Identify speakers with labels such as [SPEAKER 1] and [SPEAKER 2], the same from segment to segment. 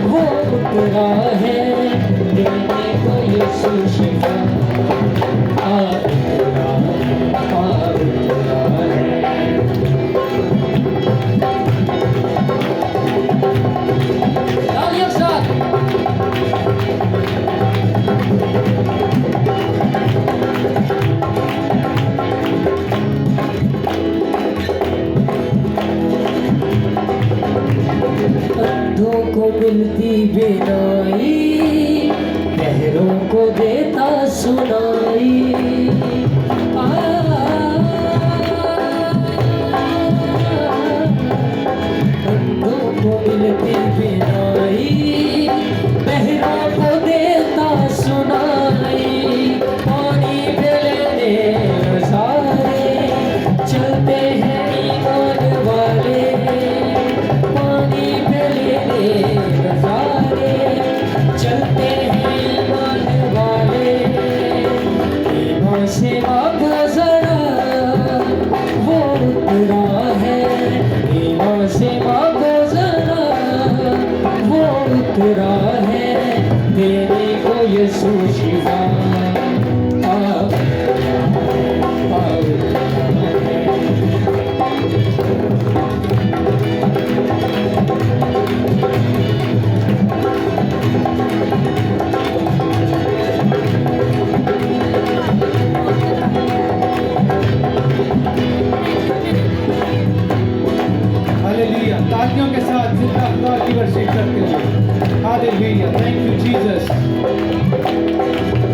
[SPEAKER 1] वो उतरा है देने को यीशु शिफा उतरा है तालियों के साथ अंधों को मिलती बेनाई बहरों को देता सुनाई अंधों को मिलती बेनाई बहरों को देता सुनाई पानी पे लेने सारे चलते हैं ईमान वाले पानी पे लेने सारे चलते हैं ईमान वाले ईमान से भागो जरा वो उतरा है ईमान से भागो जरा वो उतरा है तेरे को यीशु शिफा
[SPEAKER 2] हालेलुया तालियों के साथ जिंदा खुदा की वर्शिप करते हैं हालेलुया थैंक यू जीसस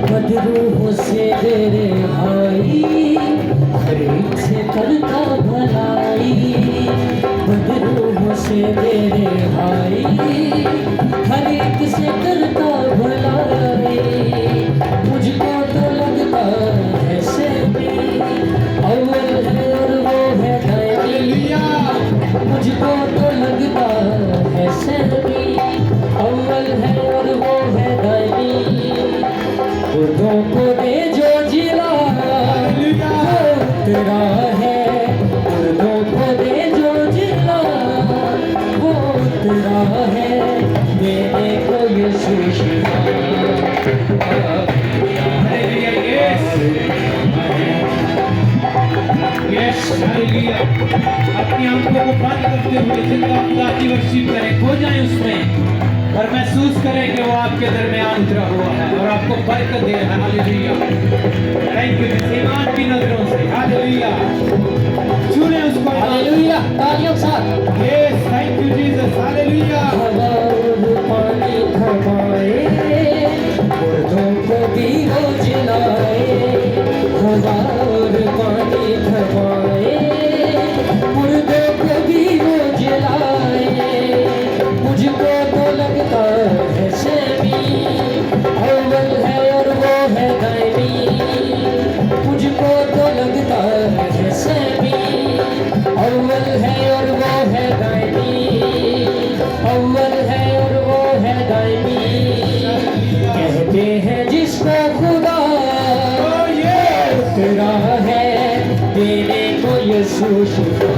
[SPEAKER 1] बदरूहों से तेरे भाई हर एक से करता भलाई बदरूहों से तेरे भाई हर एक से करता भलाई मुझको तो लगता है सेमी अव्वल है और वो है दाई मुझको तो लगता है सेमी अव्वल है और वो है दाई मुर्दों को दे जो जिला उतरा है मुर्दों को दे जो जिला वो उतरा है देने को यीशु शिफा
[SPEAKER 2] यस हालेलुया अपनी आंखों को बंद करते हुए जिंदा खुदा की वर्शिप करें खो जाएं उसमें और महसूस करें कि वो आपके दरमियान उतरा हुआ है और आपको बरकत दे रहा है हालेलुया थैंक यू ईमान की नजरों से हालेलुया छूने उसको
[SPEAKER 1] हालेलुया तालियों के साथ
[SPEAKER 2] yes thank you Jesus hallelujah
[SPEAKER 1] हवा और पानी थमाए मुर्दों को भी वो जिलाए हवा और पानी थमाए मुर्दों को भी वो जिलाए मुझको तो लगता है सेमी अव्वल है और वो है दाई मुझको तो लगता है सेमी अव्वल है और वो है दाई अव्वल है और वो है दाई कहते हैं जिसको खुदा उतरा है देने को यीशु शिफा